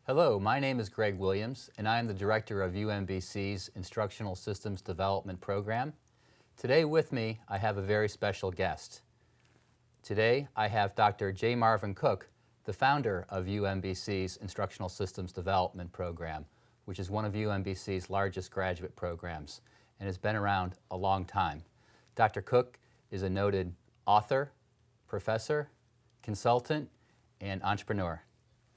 Hello, my name is Greg Williams, and I am the director of UMBC's Instructional Systems Development program. Today with me, I have a very special guest. Today, I have Dr. J. Marvin Cook, the founder of UMBC's Instructional Systems Development program, which is one of UMBC's largest graduate programs and has been around a long time. Dr. Cook is a noted author, professor, consultant, and entrepreneur.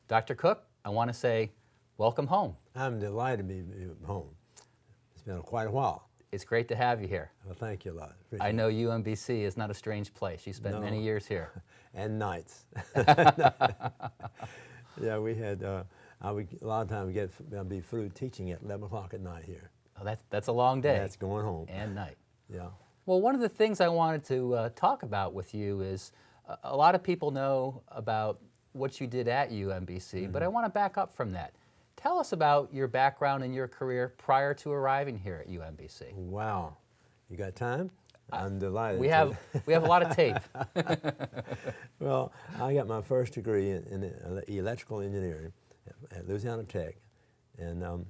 Dr. Cook, I want to say welcome home. I'm delighted to be home. It's been quite a while. It's great to have you here. Well, thank you a lot. I know UMBC is not a strange place. You spent many years here. And nights. Yeah, we had, a lot of times be through teaching at 11 o'clock at night here. Oh, that's a long day. That's going home. And night. Yeah. Well, one of the things I wanted to talk about with you is a lot of people know about what you did at UMBC, but I want to back up from that. Tell us about your background and your career prior to arriving here at UMBC. Wow. You got time? I'm delighted. We have a lot of tape. Well, I got my first degree in electrical engineering at Louisiana Tech. And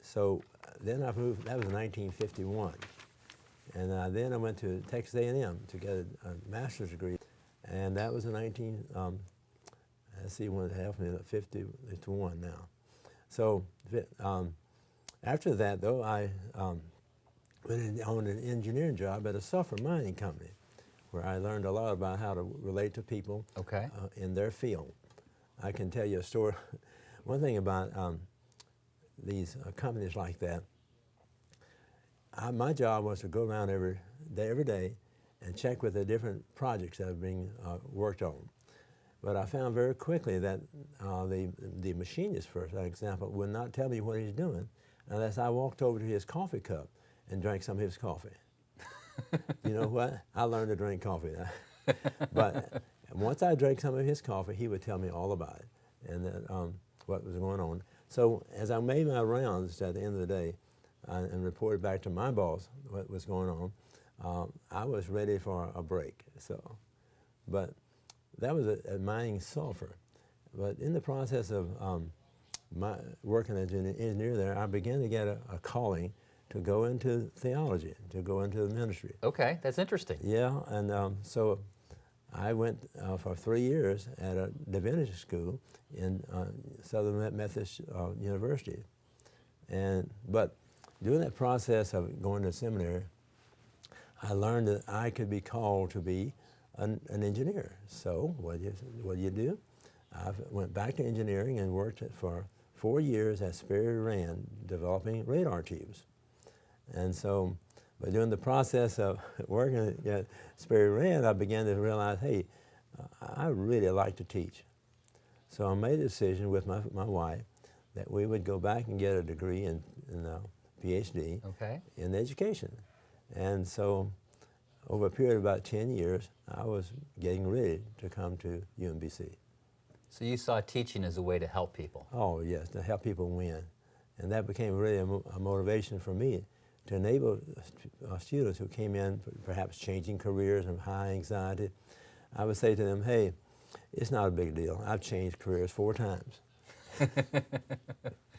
so then I moved, that was in 1951. And then I went to Texas A&M to get a master's degree. And that was in let's see, when it happened, 50-1 now. So after that, though, I went on an engineering job at a sulfur mining company, where I learned a lot about how to relate to people in their field. I can tell you a story. One thing about these companies like that, my job was to go around every day and check with the different projects that are being worked on. But I found very quickly that the machinist, for example, would not tell me what he's doing unless I walked over to his coffee cup and drank some of his coffee. You know what? I learned to drink coffee. But once I drank some of his coffee, he would tell me all about it and that, what was going on. So as I made my rounds at the end of the day and reported back to my boss what was going on, I was ready for a break. But that was at mining sulfur. But in the process of my working as an engineer there, I began to get a calling to go into theology, to go into the ministry. Okay, that's interesting. Yeah, and so I went for 3 years at a divinity school in Southern Methodist University. But during that process of going to seminary, I learned that I could be called to be an engineer. So what do you do? I went back to engineering and worked for 4 years at Sperry Rand developing radar tubes. And so, but during the process of working at Sperry Rand, I began to realize, hey, I really like to teach. So I made a decision with my wife that we would go back and get a degree in PhD in education. And so over a period of about 10 years, I was getting ready to come to UMBC. So you saw teaching as a way to help people? Oh, yes, to help people win. And that became really a motivation for me to enable students who came in, perhaps changing careers and high anxiety. I would say to them, hey, it's not a big deal. I've changed careers 4 times.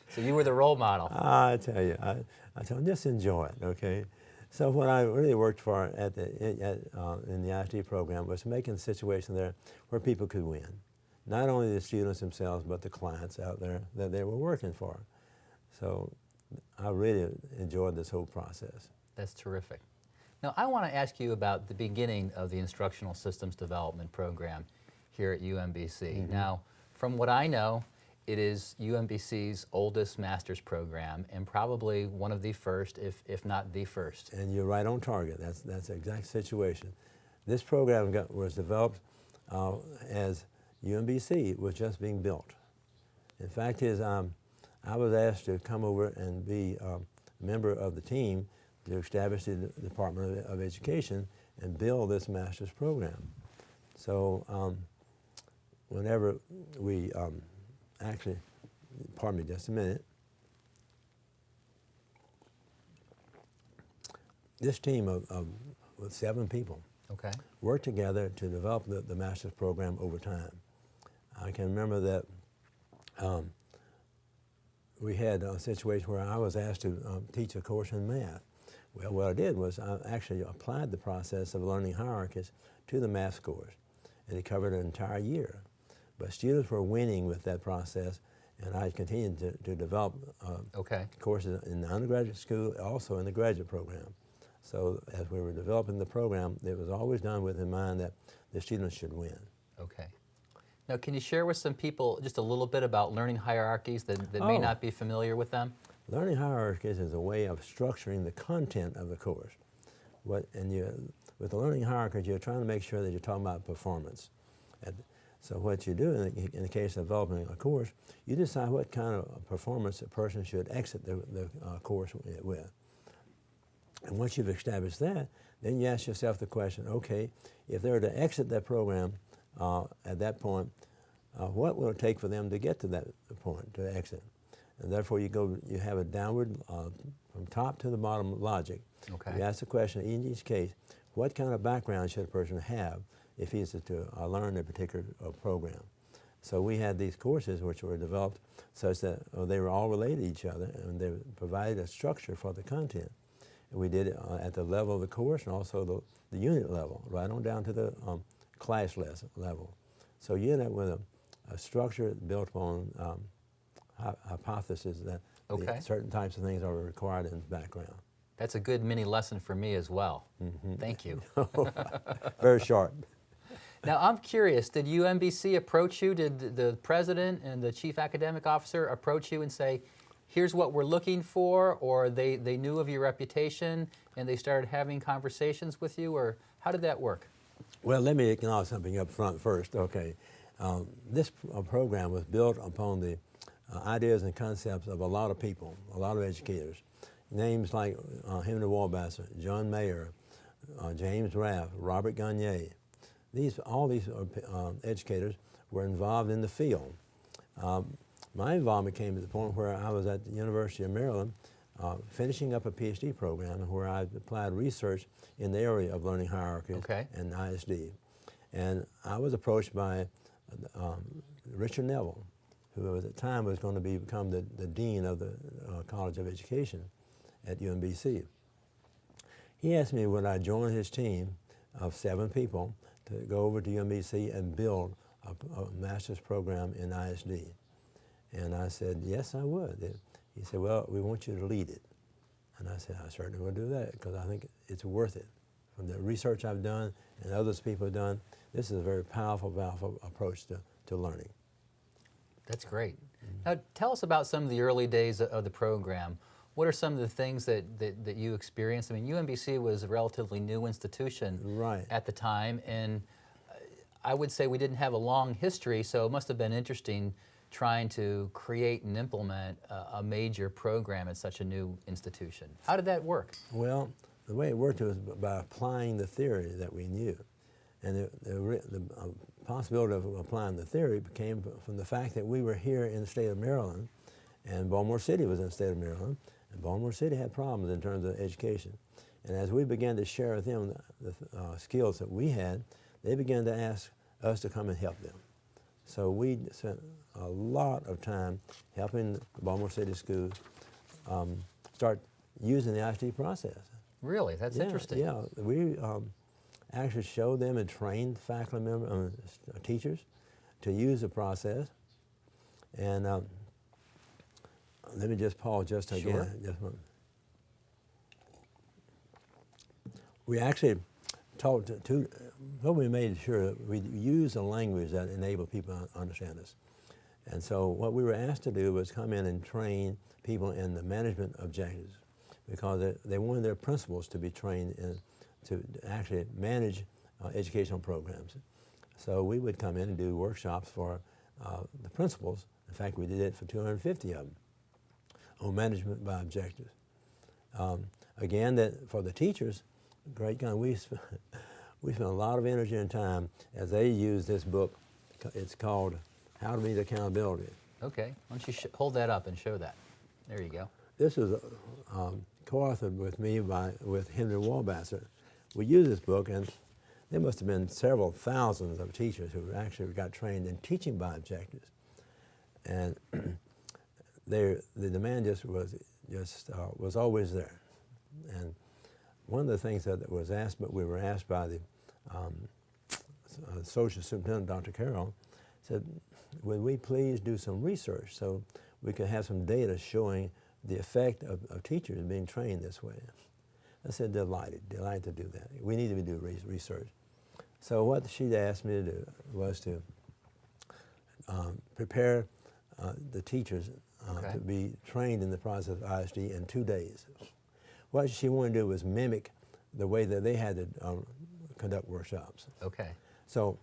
So you were the role model. I tell you, I tell them, just enjoy it, okay? So what I really worked for in the ISD program was making a situation there where people could win. Not only the students themselves, but the clients out there that they were working for. So I really enjoyed this whole process. That's terrific. Now I want to ask you about the beginning of the Instructional Systems Development program here at UMBC. Now, from what I know, it is UMBC's oldest master's program and probably one of the first, if not the first. And you're right on target. That's the exact situation. This program was developed as UMBC was just being built. In fact, I was asked to come over and be a member of the team to establish the Department of Education and build this master's program. So whenever we actually, pardon me just a minute, this team with 7 people worked together to develop the master's program over time. I can remember that we had a situation where I was asked to teach a course in math. Well, what I did was I actually applied the process of learning hierarchies to the math course, and it covered an entire year. But students were winning with that process, and I continued to develop courses in the undergraduate school, also in the graduate program. So as we were developing the program, it was always done with in mind that the students should win. Okay. Now, can you share with some people just a little bit about learning hierarchies that may not be familiar with them? Learning hierarchies is a way of structuring the content of the course. With the learning hierarchies, you're trying to make sure that you're talking about performance. So what you do in the case of developing a course, you decide what kind of performance a person should exit the course with. And once you've established that, then you ask yourself the question, okay, if they were to exit that program at that point, what will it take for them to get to that point, to exit? And therefore you have a downward, from top to the bottom logic. Okay. You ask the question in each case, what kind of background should a person have if he's to learn a particular program? So we had these courses which were developed such that they were all related to each other, and they provided a structure for the content. And we did it at the level of the course and also the unit level, right on down to the class level. So you end up with a structure built upon hypothesis that certain types of things are required in the background. That's a good mini lesson for me as well. Mm-hmm. Thank you. Very short. Now, I'm curious, did UMBC approach you? Did the president and the chief academic officer approach you and say, here's what we're looking for, or they knew of your reputation and they started having conversations with you, or how did that work? Well, let me acknowledge something up front first. Okay, this program was built upon the ideas and concepts of a lot of people, a lot of educators. Names like Henry Wallbasser, John Mayer, James Raff, Robert Gagne. All these educators were involved in the field. My involvement came to the point where I was at the University of Maryland finishing up a PhD program where I applied research in the area of learning hierarchies and ISD. And I was approached by Richard Neville, who at the time was going to become the dean of the College of Education at UMBC. He asked me would I join his team of 7 people to go over to UMBC and build a master's program in ISD. And I said, yes, I would. He said, well, we want you to lead it. And I said, I certainly will do that because I think it's worth it. From the research I've done and others people have done, this is a very powerful approach to learning. That's great. Now, tell us about some of the early days of the program. What are some of the things that you experienced? I mean, UMBC was a relatively new institution at the time, and I would say we didn't have a long history, so it must have been interesting trying to create and implement a major program at such a new institution. How did that work? Well, the way it worked was by applying the theory that we knew. And the possibility of applying the theory came from the fact that we were here in the state of Maryland, and Baltimore City was in the state of Maryland, and Baltimore City had problems in terms of education. And as we began to share with them the skills that we had, they began to ask us to come and help them. So we spent a lot of time helping the Baltimore City schools start using the ISD process. Really? That's interesting. Yeah, we actually showed them and trained faculty members, teachers, to use the process. And let me just pause just again. Just a moment. We actually talked to what we made sure that we use a language that enabled people to understand us. And so what we were asked to do was come in and train people in the management objectives, because they wanted their principals to be trained in, to actually manage educational programs. So we would come in and do workshops for the principals. In fact, we did it for 250 of them on management by objectives. Again, that for the teachers, great gun. We spent a lot of energy and time as they use this book. It's called How to Meet Accountability. Okay, why don't you hold that up and show that. There you go. This is co-authored with me with Henry Wallbasser. We use this book, and there must have been several thousands of teachers who actually got trained in teaching by objectives. And the demand was always there. And one of the things that we were asked by the social superintendent, Dr. Carroll, said, would we please do some research so we could have some data showing the effect of teachers being trained this way. I said, delighted to do that. We need to do research. So what she'd asked me to do was to prepare the teachers to be trained in the process of ISD in 2 days. What she wanted to do was mimic the way that they had to conduct workshops. Okay. So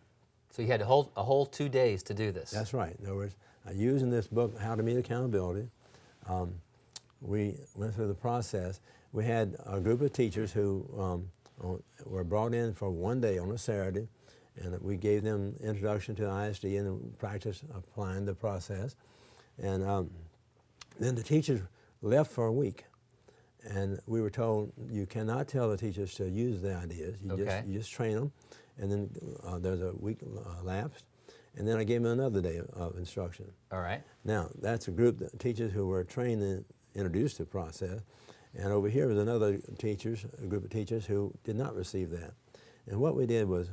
you had a whole 2 days to do this. That's right. In other words, using this book, How to Meet Accountability, we went through the process. We had a group of teachers who were brought in for 1 day on a Saturday, and we gave them introduction to ISD and practice applying the process. And then the teachers left for a week, and we were told you cannot tell the teachers to use the ideas. You just train them, and then there's a week lapsed, and then I gave them another day of instruction. All right. Now, that's a group of teachers who were trained and introduced to the process, and over here was another a group of teachers who did not receive that. And what we did was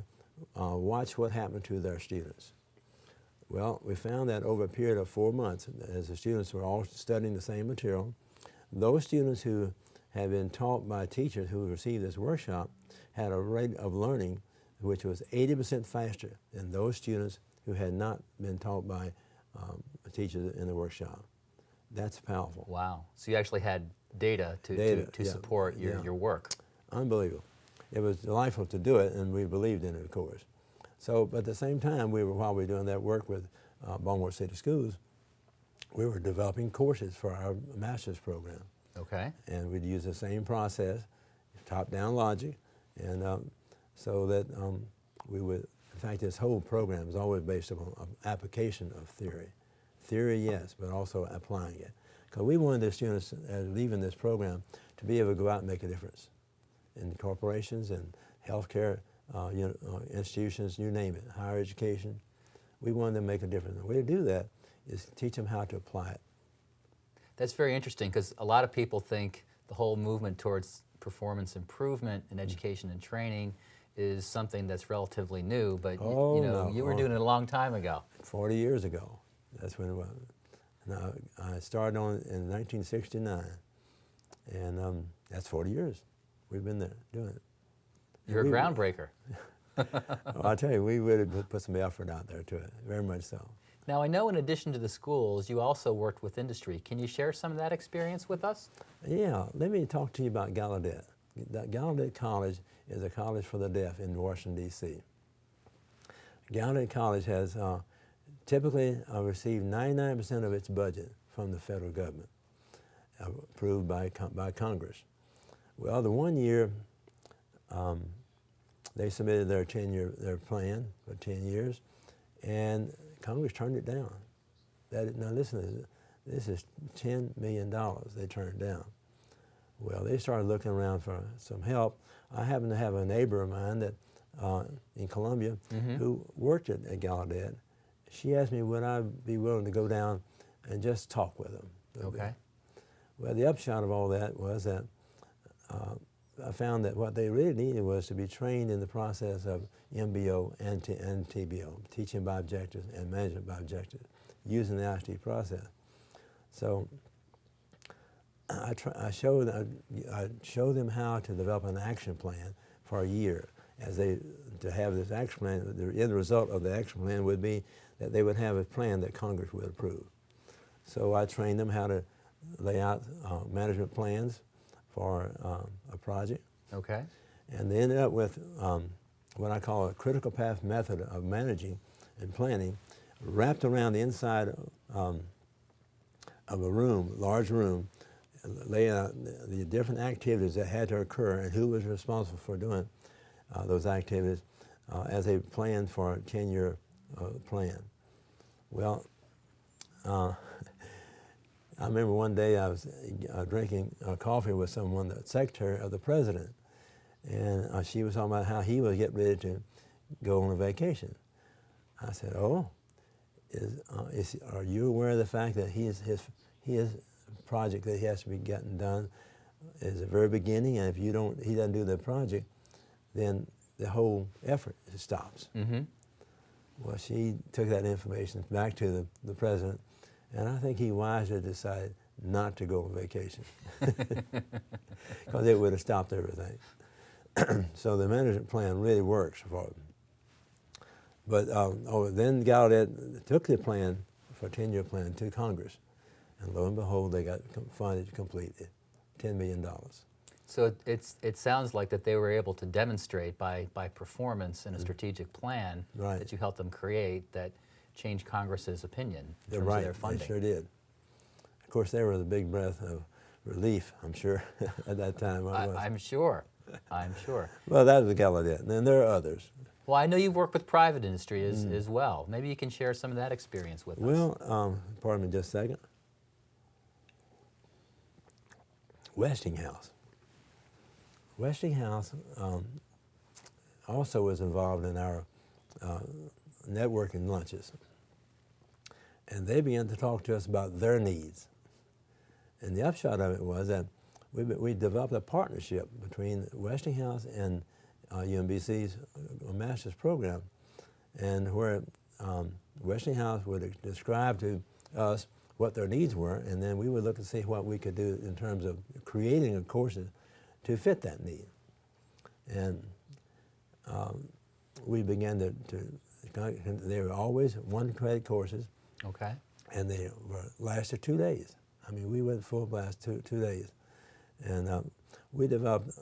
watch what happened to their students. Well, we found that over a period of 4 months, as the students were all studying the same material, those students who had been taught by teachers who received this workshop had a rate of learning which was 80% faster than those students who had not been taught by teachers in the workshop. That's powerful. Wow. So you actually had data to support your work. Unbelievable. It was delightful to do it, and we believed in it, of course. So, but at the same time, while we were doing that work with Baltimore City Schools, we were developing courses for our master's program. Okay. And we'd use the same process, top-down logic, and so that we would, in fact, this whole program is always based upon application of theory. Theory, yes, but also applying it. Because we wanted the students leaving this program to be able to go out and make a difference in corporations and healthcare institutions, you name it, higher education. We wanted them to make a difference. The way to do that is teach them how to apply it. That's very interesting, because a lot of people think the whole movement towards performance improvement in education and training is something that's relatively new, but you were doing it a long time ago. 40 years ago, that's when it was. Now, I started on in 1969, and that's 40 years. We've been there doing it. You're a groundbreaker. I'll tell you, we really put some effort out there to it, very much so. Now, I know in addition to the schools, you also worked with industry. Can you share some of that experience with us? Yeah, let me talk to you about Gallaudet. Gallaudet College is a college for the deaf in Washington, D.C. Gallaudet College has typically received 99% of its budget from the federal government, approved by Congress. Well, the 1 year, they submitted their plan for 10 years, and Congress turned it down. Now listen, this is $10 million they turned down. Well, they started looking around for some help. I happen to have a neighbor of mine that in Columbia who worked at Gallaudet. She asked me would I be willing to go down and just talk with them. Okay. Well, the upshot of all that was that I found that what they really needed was to be trained in the process of MBO and TBO, teaching by objectives and management by objectives, using the ISD process. So I showed them how to develop an action plan for a year. To have this action plan, the end result of the action plan would be that they would have a plan that Congress would approve. So I trained them how to lay out management plans for a project. Okay. And they ended up with what I call a critical path method of managing and planning, wrapped around the inside of a room, large room, lay out the different activities that had to occur and who was responsible for doing those activities as a plan for a 10-year plan. Well, I remember one day I was drinking coffee with someone, the secretary of the president, and she was talking about how he was getting ready to go on a vacation. I said, "Oh, are you aware of the fact that his his project that he has to be getting done is the very beginning, and if he doesn't do the project, then the whole effort stops. Mm-hmm. Well, she took that information back to the president, and I think he wisely decided not to go on vacation because it would have stopped everything. So the management plan really works for them. But then Gallaudet took the plan, for a 10-year plan, to Congress, and lo and behold, they got funded completely, $10 million. So it sounds like that they were able to demonstrate by performance and a strategic plan Right. that you helped them create that changed Congress's opinion in They're terms right. of their funding. They sure did. Of course, they were the big breath of relief, I'm sure, at that time. I'm sure. I'm sure. Well, that was Gallaudet, and then there are others. Well, I know you've worked with private industry as well. Maybe you can share some of that experience with us. Well, pardon me just a second. Westinghouse. Westinghouse also was involved in our networking lunches. And they began to talk to us about their needs. And the upshot of it was that we developed a partnership between Westinghouse and UMBC's master's program, and where Westinghouse would describe to us what their needs were, and then we would look and see what we could do in terms of creating a courses to fit that need. And we began they were always one-credit courses. Okay. And they lasted 2 days. I mean, we went full blast 2 days. And we developed,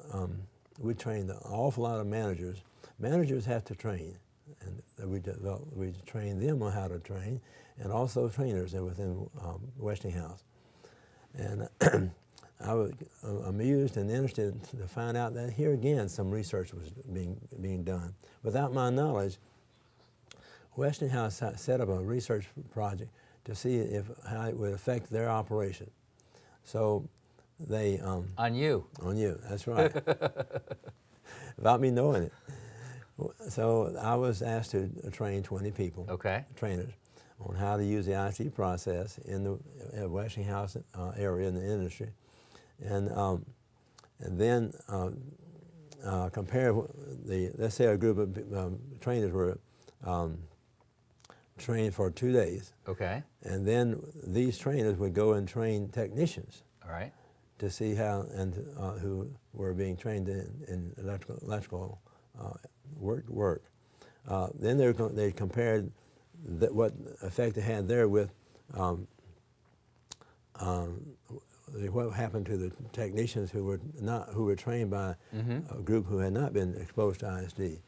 we trained an awful lot of managers. Managers have to train, and we trained them on how to train, and also trainers within Westinghouse. And I was amused and interested to find out that here again some research was being done. Without my knowledge, Westinghouse set up a research project to see how it would affect their operation. So they... on you. On you, that's right. Without me knowing it. So I was asked to train 20 people, Okay. trainers, on how to use the ISD process in the Westinghouse area in the industry. And then compare let's say a group of trainers were trained for 2 days. Okay. And then these trainers would go and train technicians. All right. To see how, and who were being trained in electrical work. Then they compared what effect it had there with what happened to the technicians who were trained by a group who had not been exposed to ISD.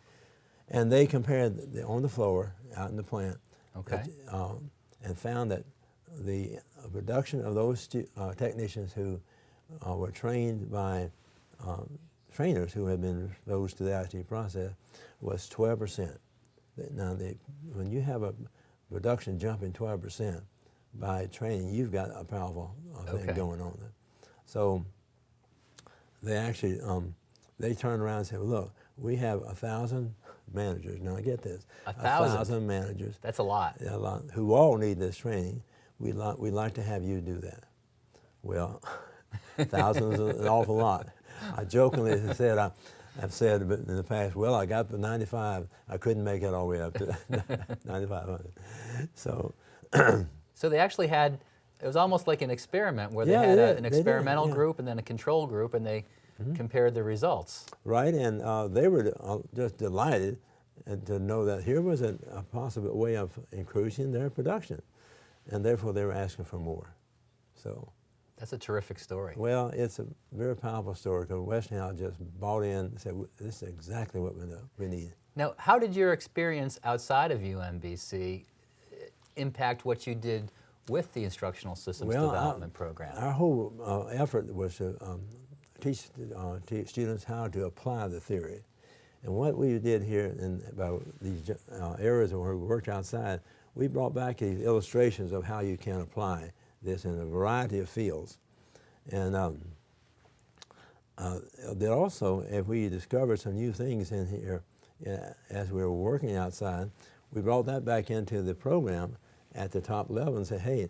And they compared on the floor, out in the plant, Okay. and found that the production of those technicians who were trained by trainers who had been exposed to the ISD process was 12%. Now, when you have a production jumping 12% by training, you've got a powerful thing going on there. So they actually, they turned around and said, well, look, we have 1,000 managers. Now, get this. 1,000 managers. That's a lot. A lot, who all need this training. We'd like to have you do that. Well, 1,000 is an awful lot. I jokingly said, I've said in the past, well, I got the 95. I couldn't make it all the way up to 9,500. So, so they actually had, it was almost like an experiment where they Yeah, had they did. an They did, experimental yeah. group and then a control group, and they compared the results. right, and they were just delighted to know that here was a possible way of increasing their production, and therefore they were asking for more. So, That's a terrific story. well, it's a very powerful story because Westinghouse just bought in and said, this is exactly what we need. Now, how did your experience outside of UMBC impact what you did with the Instructional Systems Development Program? Our whole effort was to teach students how to apply the theory. And what we did here in about these areas where we worked outside, we brought back these illustrations of how you can apply this in a variety of fields. And then also, if we discovered some new things in here as we were working outside, we brought that back into the program at the top level and said, hey,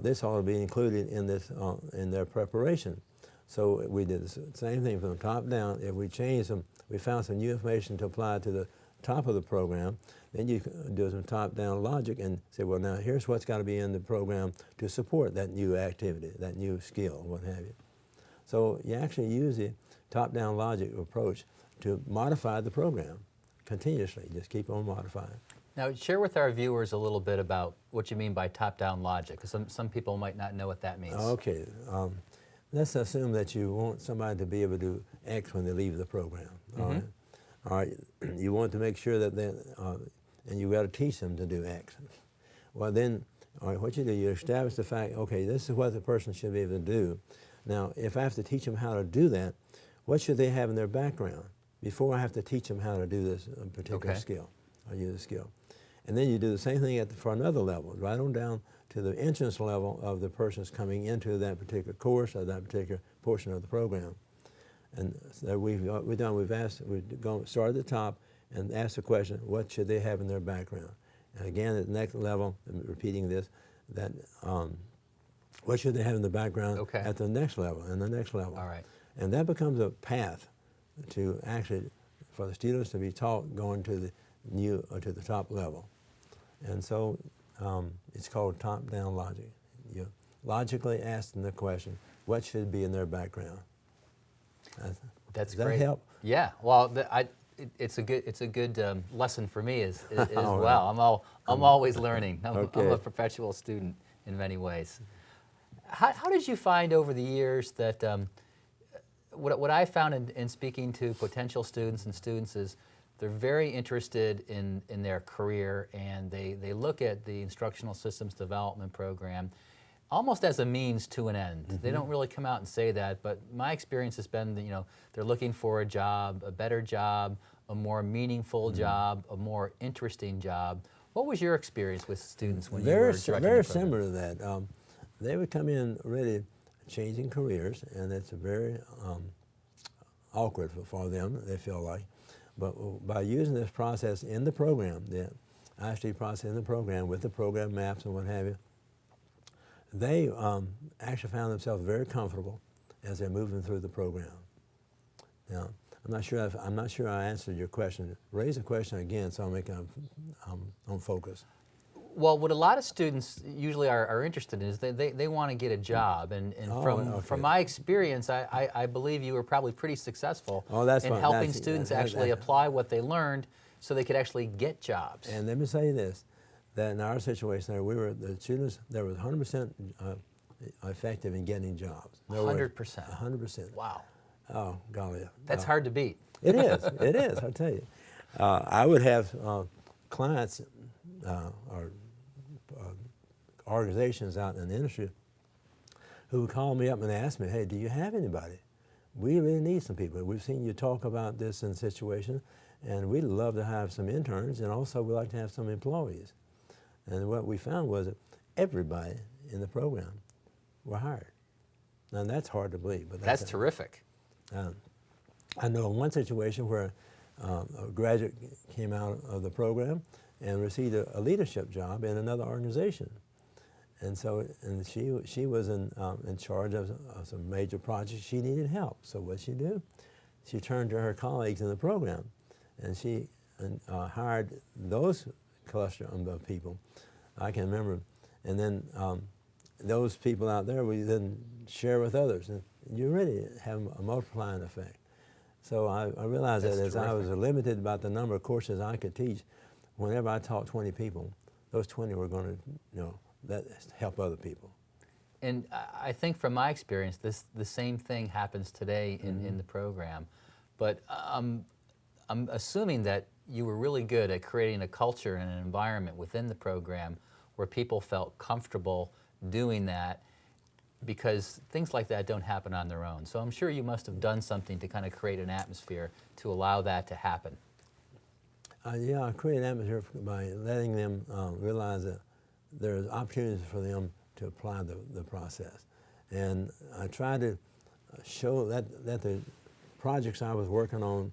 this ought to be included in this in their preparation. So we did the same thing from the top down. If we changed them, we found some new information to apply to the top of the program, then you do some top-down logic and say, well, now here's what's got to be in the program to support that new activity, that new skill, what have you. So you actually use the top-down logic approach to modify the program continuously. Just keep on modifying. Now, share with our viewers a little bit about what you mean by top-down logic, because some people might not know what that means. Okay. Let's assume that you want somebody to be able to do X when they leave the program. All right. All right. You want to make sure that they, and you got to teach them to do X. Well, then, all right, what you do, you establish the fact, okay, this is what the person should be able to do. Now, if I have to teach them how to do that, what should they have in their background before I have to teach them how to do this particular skill or use a skill? And then you do the same thing for another level, right on down to the entrance level of the person's coming into that particular course or that particular portion of the program. And so we've started at the top and asked the question, what should they have in their background? And again, at the next level, I'm repeating this, that what should they have in the background at the next level and the next level? All right. And that becomes a path to actually, for the students to be taught going to the new or to the top level. And so it's called top-down logic. You logically asking the question, what should be in their background? That's Does great. that help? Yeah. Well, it's a good lesson for me as well. Right. I'm always learning. I'm Okay. a perpetual student in many ways. How did you find over the years that what I found in speaking to potential students and students is they're very interested in their career, and they look at the Instructional Systems Development program almost as a means to an end. They don't really come out and say that, but my experience has been that, they're looking for a job, a better job, a more meaningful job, a more interesting job. What was your experience with students when you were directing the Very program? similar to that. They would come in really changing careers, and it's very awkward for them, they feel like. But by using this process in the program, the ISD process in the program with the program maps and what have you, they actually found themselves very comfortable as they're moving through the program. Now, I'm not sure I answered your question. Raise the question again so I'll make it on focus. Well, what a lot of students usually are interested in is they want to get a job, and from my experience, I believe you were probably pretty successful in helping students actually apply what they learned so they could actually get jobs. And let me say this, that in our situation there, the students, there was 100% effective in getting jobs. 100%. 100%. Wow. Oh, golly. That's hard to beat. It is, I'll tell you. I would have clients or organizations out in the industry who would call me up and ask me, hey, do you have anybody? We really need some people. We've seen you talk about this in situation, and we'd love to have some interns, and also we'd like to have some employees. And what we found was that everybody in the program were hired. Now that's hard to believe. But that's terrific. I know one situation where a graduate came out of the program and received a leadership job in another organization. And so, she was in charge of some major projects. She needed help. So what she do? She turned to her colleagues in the program, and she hired those cluster of people. I can remember, and then those people out there we then share with others, and you really have a multiplying effect. So I realized that as I was limited about the number of courses I could teach, whenever I taught 20 people, those 20 were going to, help other people. And I think from my experience, the same thing happens today in the program. But I'm assuming that you were really good at creating a culture and an environment within the program where people felt comfortable doing that, because things like that don't happen on their own. So I'm sure you must have done something to kind of create an atmosphere to allow that to happen. Yeah, I create an atmosphere by letting them realize that there's opportunities for them to apply the process. And I try to show that the projects I was working on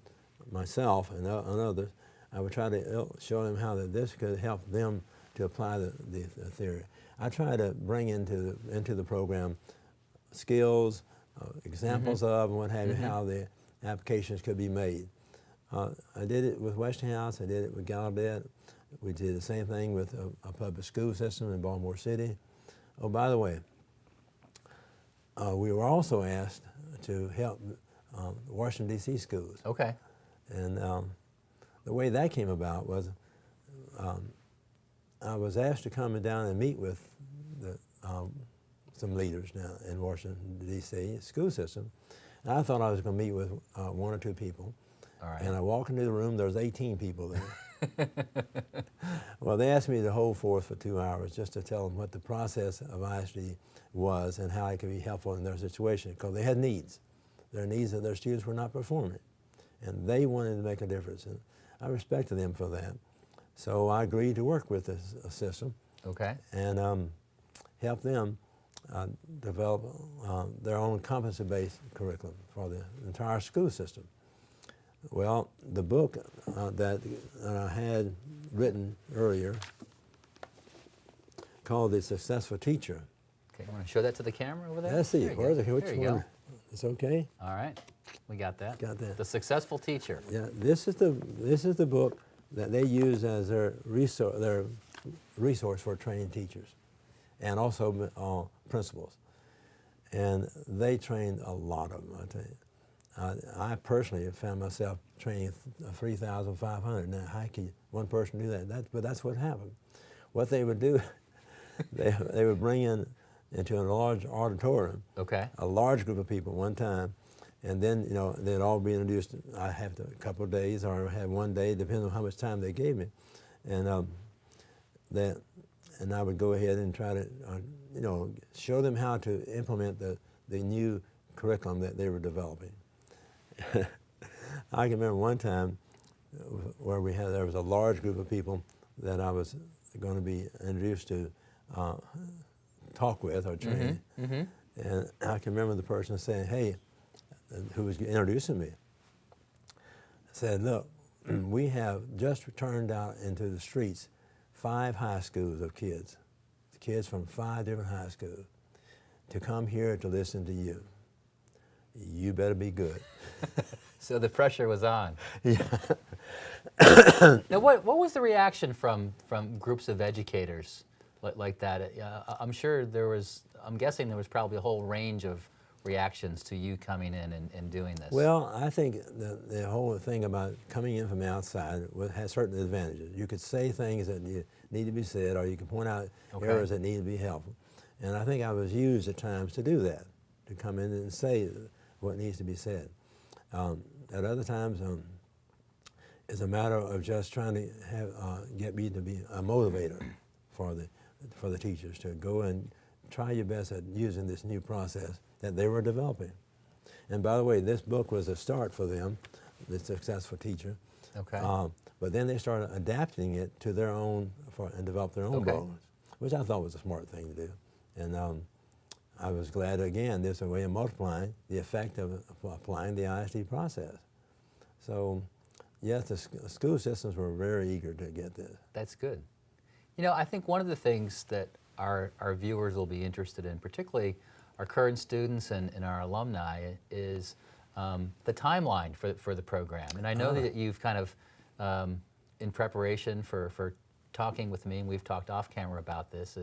myself and others, I would try to show them how that this could help them to apply the theory. I try to bring into the program skills, examples of, and what have you, how the applications could be made. I did it with Westinghouse. I did it with Gallaudet. We did the same thing with a public school system in Baltimore City. Oh, by the way, we were also asked to help Washington, D.C. schools. Okay. And the way that came about was I was asked to come down and meet with some leaders now in Washington, D.C. school system. And I thought I was going to meet with 1 or 2 people. All right. And I walked into the room, there was 18 people there. Well, they asked me to hold forth for 2 hours just to tell them what the process of ISD was and how it could be helpful in their situation, because they had needs. Their needs that their students were not performing. And they wanted to make a difference. And I respected them for that. So I agreed to work with this system. Okay. And help them develop their own competency-based curriculum for the entire school system. Well, the book that I had written earlier, called The Successful Teacher. Okay, you want to show that to the camera over there? Let's see, There you go. which There you one? go. It's okay? All right, we got that. Got that. The Successful Teacher. Yeah, this is the book that they use as their resource for training teachers, and also principals. And they trained a lot of them, I tell you. I personally have found myself training 3,500. Now, how can one person do that? But that's what happened. What they would do, they would bring into a large auditorium, Okay. a large group of people at one time, and then they'd all be introduced. I have a couple of days, or I have 1 day, depending on how much time they gave me, and I would go ahead and try to show them how to implement the new curriculum that they were developing. I can remember one time where there was a large group of people that I was going to be introduced to talk with or train. And I can remember the person saying, hey, who was introducing me, said, look, we have just turned out into the streets 5 high schools of kids from 5 different high schools, to come here to listen to you. You better be good. So the pressure was on. Yeah. Now, what was the reaction from groups of educators like that? I'm sure I'm guessing there was probably a whole range of reactions to you coming in and doing this. Well, I think the whole thing about coming in from the outside has certain advantages. You could say things that need to be said, or you can point out errors that need to be helpful. And I think I was used at times to do that, to come in and say what needs to be said. At other times, it's a matter of just trying to get me to be a motivator for the teachers to go and try your best at using this new process that they were developing. And by the way, this book was a start for them, The Successful Teacher. Okay. But then they started adapting it to their own, and develop their own programs, which I thought was a smart thing to do. And I was glad, again, there's a way of multiplying the effect of applying the ISD process. So, yes, the school systems were very eager to get this. That's good. I think one of the things that our viewers will be interested in, particularly our current students and our alumni, is the timeline for the program. And I know that you've kind of, in preparation for talking with me, and we've talked off camera about this,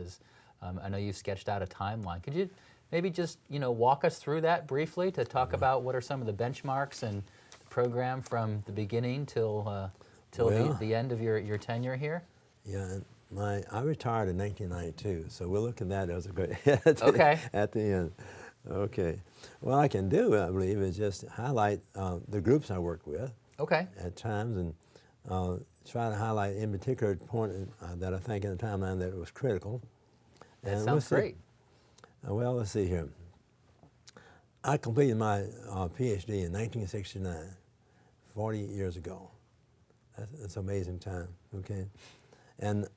I know you've sketched out a timeline. Could you maybe just walk us through that briefly to talk about what are some of the benchmarks and the program from the beginning till the end of your tenure here? Yeah, I retired in 1992, so we'll look at that as a great at the end. Okay. What I can do, I believe, is just highlight the groups I worked with at times, and try to highlight in particular point that I think in the timeline that was critical. That sounds great. Well, let's see here. I completed my PhD in 1969, 40 years ago. That's an amazing time, okay? And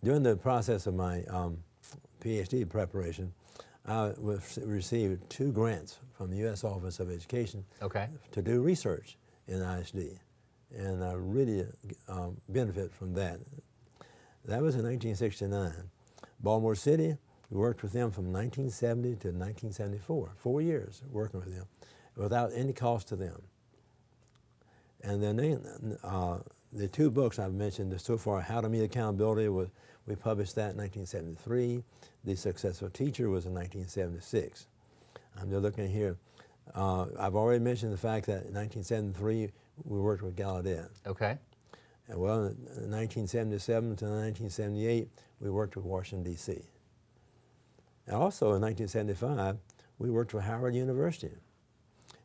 during the process of my PhD preparation, I received 2 grants from the U.S. Office of Education to do research in ISD, and I really benefit from that. That was in 1969. Baltimore City, we worked with them from 1970 to 1974, 4 years working with them, without any cost to them. And then the two books I've mentioned so far, How to Meet Accountability, we published that in 1973. The Successful Teacher was in 1976. I'm just looking here. I've already mentioned the fact that in 1973 we worked with Gallaudet. Okay. And well, in 1977 to 1978 we worked with Washington, D.C. And also in 1975 we worked with Howard University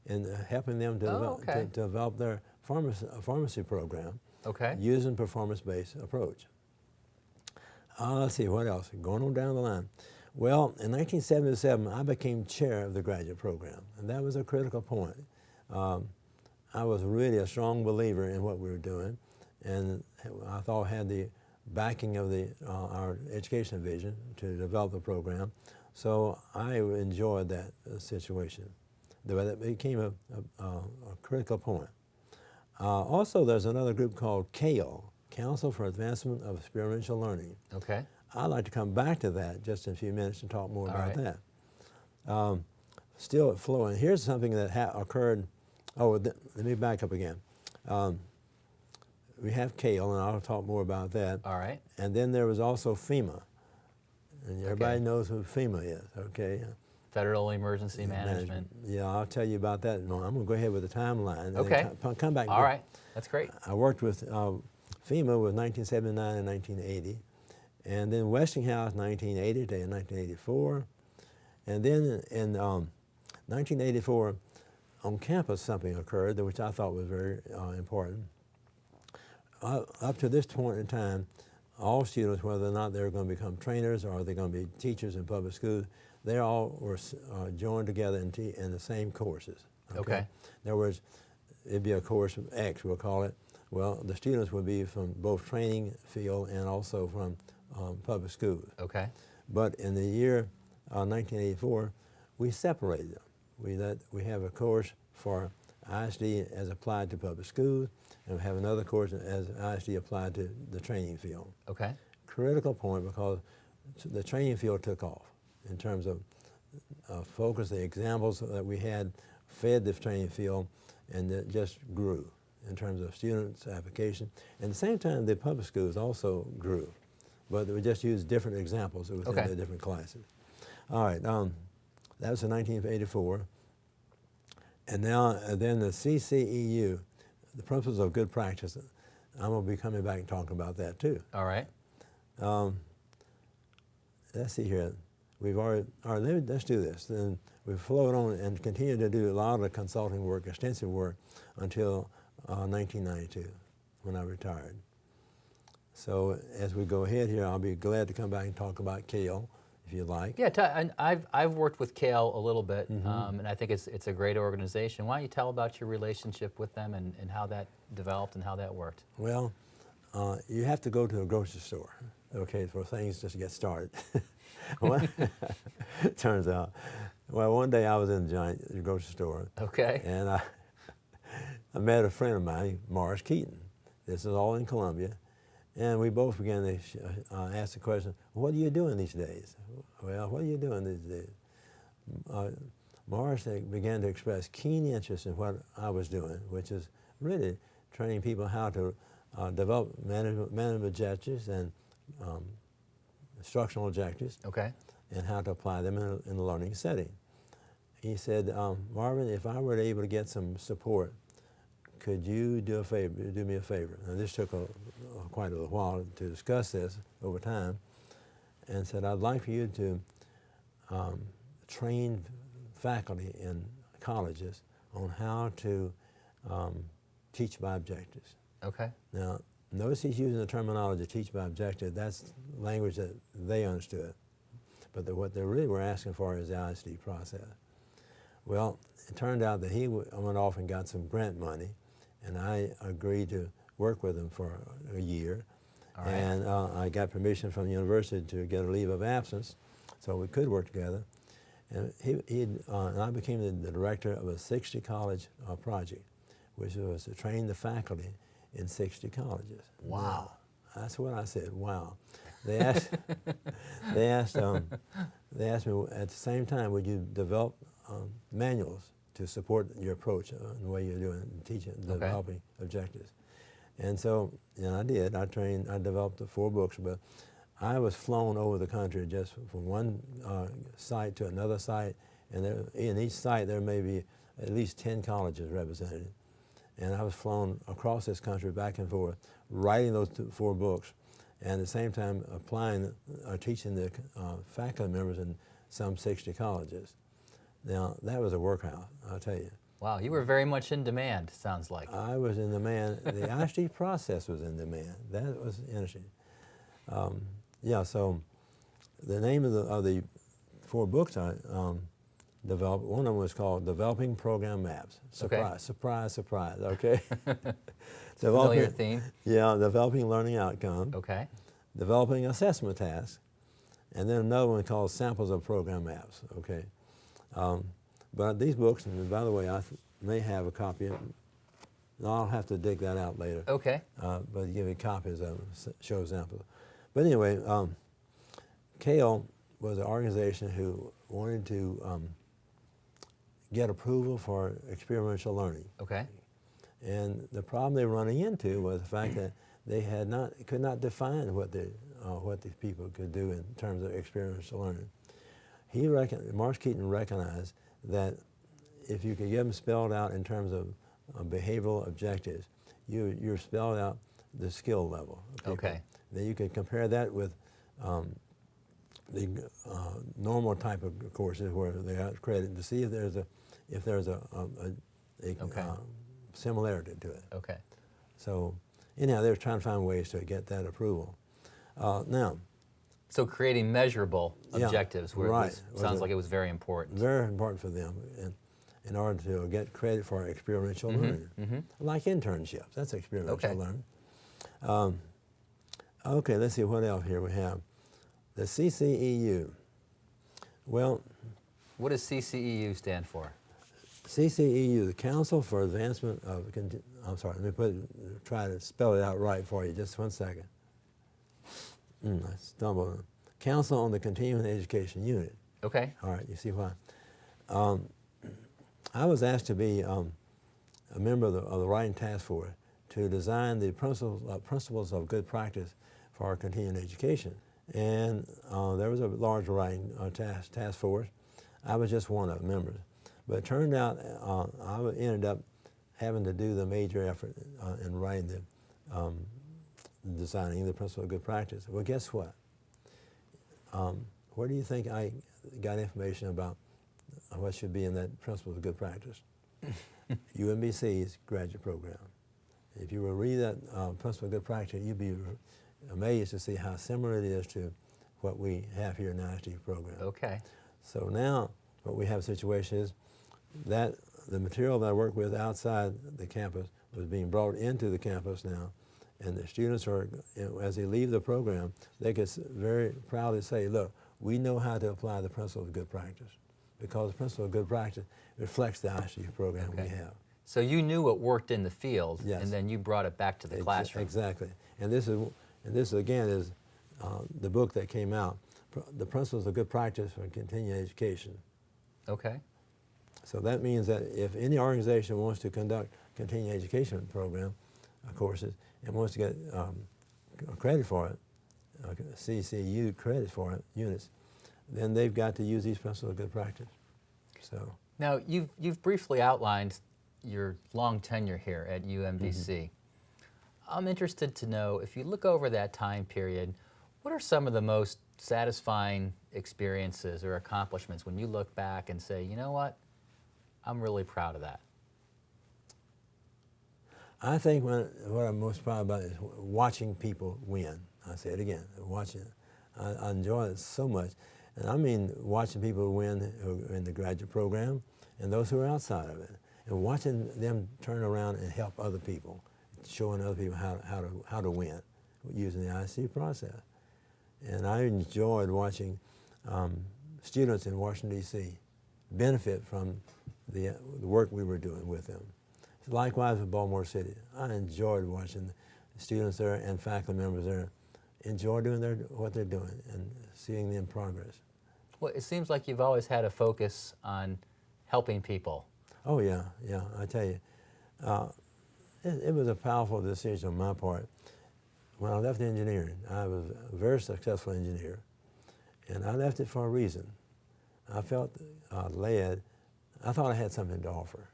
in helping them to develop their pharmacy program. Okay. Using performance-based approach. Let's see, what else? Going on down the line. Well, in 1977, I became chair of the graduate program, and that was a critical point. I was really a strong believer in what we were doing, and I thought I had the backing of our education division to develop the program, so I enjoyed that situation. That became a critical point. Also, there's another group called CALE, Council for Advancement of Experiential Learning. Okay. I'd like to come back to that just in a few minutes and talk more about right. that. Still flowing. Here's something that occurred. Let me back up again. We have CALE, and I'll talk more about that. All right. And then there was also FEMA, and everybody knows who FEMA is. Okay. Federal Emergency Management. Yeah, I'll tell you about that in a moment. I'm going to go ahead with the timeline. Okay. And come back. All right. That's great. I worked with FEMA with 1979 and 1980, and then Westinghouse 1980 to 1984, and then in 1984 on campus something occurred which I thought was very important. Up to this point in time, all students, whether or not they're going to become trainers or they're going to be teachers in public schools, they all were joined together in the same courses. Okay. In other words, it'd be a course X, we'll call it. Well, the students would be from both training field and also from public schools. Okay. But in the year 1984, we separated them. We have a course for ISD as applied to public schools, and we have another course as ISD applied to the training field. Okay. Critical point, because the training field took off in terms of focus. The examples that we had fed the training field, and it just grew in terms of students' application. And at the same time, the public schools also grew, but we just used different examples within the different classes. All right, that was in 1984. And now, then the CCEU, the Principles of Good Practice, I'm going to be coming back and talking about that too. All right. Let's see here. We've already, let's do this. Then we've flowed on and continued to do a lot of consulting work, extensive work, until 1992, when I retired. So as we go ahead here, I'll be glad to come back and talk about CALE, if you like. Yeah, I've worked with CALE a little bit, and I think it's a great organization. Why don't you tell about your relationship with them and how that developed and how that worked? Well, you have to go to a grocery store, okay, for things just to get started. Turns out, well, one day I was in the giant grocery store. Okay. And I met a friend of mine, Morris Keaton. This is all in Columbia. And we both began to ask the question, what are you doing these days? Well, what are you doing these days? Morris began to express keen interest in what I was doing, which is really training people how to develop management objectives and instructional objectives, and how to apply them in a learning setting. He said, Marvin, if I were able to get some support, could you do me a favor? And this took quite a while to discuss this over time, and said, I'd like for you to train faculty in colleges on how to teach by objectives. Okay. Now, notice he's using the terminology teach by objective. That's language that they understood. But what they really were asking for is the ISD process. Well, it turned out that he went off and got some grant money, and I agreed to work with him for a year. All right. And I got permission from the university to get a leave of absence, so we could work together. And and I became the director of a 60 college project, which was to train the faculty in 60 colleges. Wow. That's what I said. Wow. They asked, they asked, they asked me at the same time, would you develop manuals to support your approach and the way you're doing teaching, developing objectives. And so, I did. I developed the 4 books, but I was flown over the country just from one site to another site, and in each site there may be at least 10 colleges represented. And I was flown across this country back and forth, writing those 4 books, and at the same time applying, teaching the faculty members in some 60 colleges. Now, that was a workout, I'll tell you. Wow, you were very much in demand, sounds like. I was in demand. The ISD process was in demand. That was interesting. Yeah, so the name of the 4 books I developed, one of them was called Developing Program Maps. Surprise, surprise, surprise, okay? Familiar theme. Yeah, developing learning outcome. Okay. Developing assessment tasks, and then another one called Samples of Program Maps, okay? But these books, and by the way, I may have a copy of them. I'll have to dig that out later. Okay. But give you copies of them, show examples. But anyway, CALE was an organization who wanted to get approval for experiential learning. Okay. And the problem they were running into was the fact that they could not define what these people could do in terms of experiential learning. Marsh Keaton recognized that if you could get them spelled out in terms of behavioral objectives, you're spelled out the skill level. Okay. Then you could compare that with the normal type of courses where they got credit to see if there's a similarity to it. Okay. So anyhow, they were trying to find ways to get that approval. Now. So creating measurable objectives, sounds like it was very important. Very important for them in order to get credit for experiential learning, like internships. That's experiential learning. Okay, let's see what else here we have. The CCEU. Well, what does CCEU stand for? CCEU, the Council for Advancement of. I'm sorry. Let me try to spell it out right for you. Just 1 second. I stumbled. Council on the Continuing Education Unit. Okay. All right, you see why. I was asked to be a member of the writing task force to design the principles of good practice for our continuing education. And there was a large writing task force. I was just one of the members. But it turned out I ended up having to do the major effort in writing designing the principle of good practice. Well, guess what? Where do you think I got information about what should be in that principle of good practice? UMBC's graduate program. If you will read that principle of good practice, you'd be amazed to see how similar it is to what we have here in the ISD program. Okay. So now what we have a situation is that the material that I work with outside the campus was being brought into the campus now. And the students are, as they leave the program, they could very proudly say, look, we know how to apply the principle of good practice, because the principle of good practice reflects the ISD program we have. So you knew what worked in the field, yes, and then you brought it back to the classroom. Exactly. And this again is the book that came out, The Principles of Good Practice for Continuing Education. Okay. So that means that if any organization wants to conduct continuing education program courses and wants to get credit for it, CCU credit for it, units, then they've got to use these principles of good practice. So now you've briefly outlined your long tenure here at UMBC. I'm interested to know, if you look over that time period, what are some of the most satisfying experiences or accomplishments when you look back and say, you know what, I'm really proud of that? I think what I'm most proud about is watching people win. I say it again, watching. I enjoy it so much. And I mean watching people win who are in the graduate program and those who are outside of it. And watching them turn around and help other people, showing other people how to win using the ISD process. And I enjoyed watching students in Washington, D.C. benefit from the work we were doing with them. Likewise with Baltimore City. I enjoyed watching students there and faculty members there enjoy doing what they're doing and seeing them progress. Well, it seems like you've always had a focus on helping people. Oh yeah, yeah, I tell you. It was a powerful decision on my part. When I left engineering, I was a very successful engineer, and I left it for a reason. I felt led. I thought I had something to offer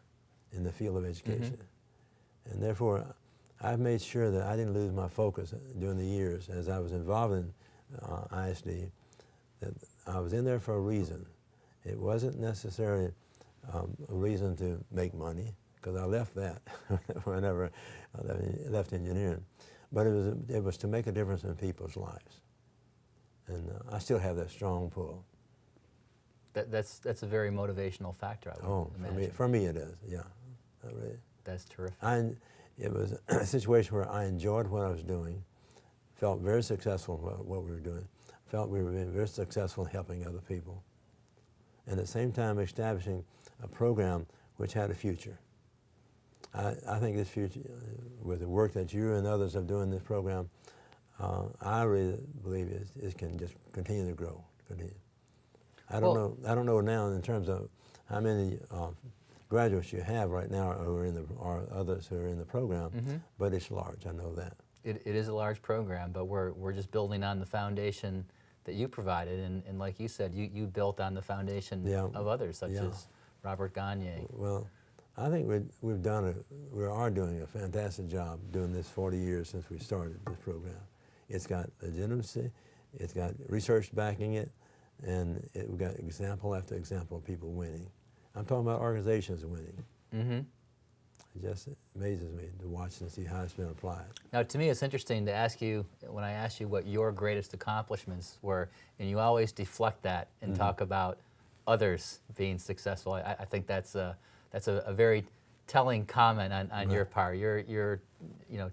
in the field of education, and therefore I made sure that I didn't lose my focus during the years as I was involved in ISD, that I was in there for a reason. It wasn't necessarily a reason to make money, because I left that whenever I left engineering. But it was to make a difference in people's lives. And I still have that strong pull. That's a very motivational factor, I would imagine. For me it is, yeah. Really. That's terrific. It was a situation where I enjoyed what I was doing, felt very successful in what we were doing, felt we were being very successful in helping other people, and at the same time establishing a program which had a future. I think this future, with the work that you and others are doing in this program, I really believe it can just continue to grow. I don't know now in terms of how many graduates you have right now or others who are in the program, but it's large. I know that. It is a large program, but we're just building on the foundation that you provided, and like you said, you built on the foundation of others, such as Robert Gagne. Well, I think we are doing a fantastic job doing this 40 years since we started this program. It's got legitimacy, it's got research backing it, and we've got example after example of people winning. I'm talking about organizations winning. It just amazes me to watch and see how it's been applied. Now, to me, it's interesting to ask you, when I ask you what your greatest accomplishments were, and you always deflect that and talk about others being successful. I think that's a very telling comment on your part. You're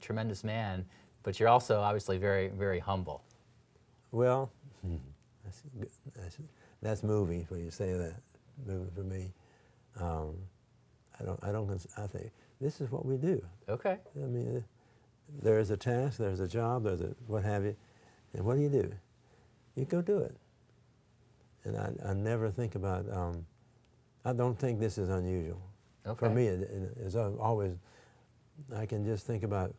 tremendous man, but you're also obviously very, very humble. Well, that's moving for you to say that. Moving for me. I think this is what we do. Okay. I mean, there's a task, there's a job, there's a what have you, and what do? You go do it. And I never think about, I don't think this is unusual. Okay. For me, it's always, I can just think about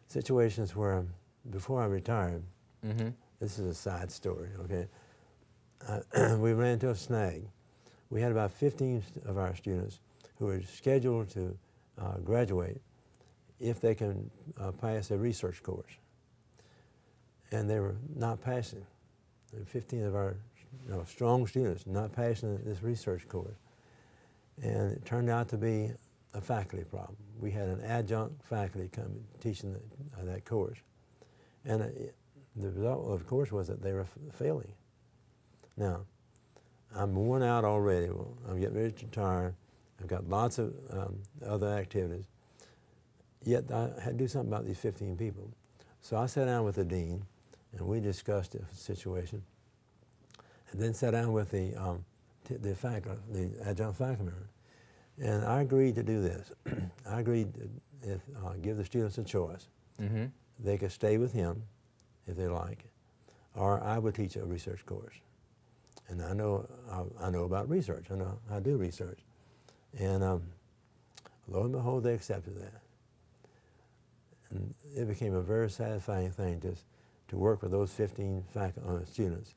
situations where, before I retired, this is a side story, okay? We ran into a snag. We had about 15 of our students who were scheduled to graduate if they can pass a research course. And they were not passing. There were 15 of our strong students not passing this research course. And it turned out to be a faculty problem. We had an adjunct faculty come teaching that course. And the result, of course, was that they were failing. Now, I'm worn out already. Well, I'm getting ready to retire. I've got lots of other activities. Yet I had to do something about these 15 people. So I sat down with the dean, and we discussed the situation, and then sat down with the adjunct faculty member. And I agreed to do this. I agreed to give the students a choice. They could stay with him if they like, or I would teach a research course. And I know about research. I know how to do research. And lo and behold, they accepted that. And it became a very satisfying thing to work with those 15 students,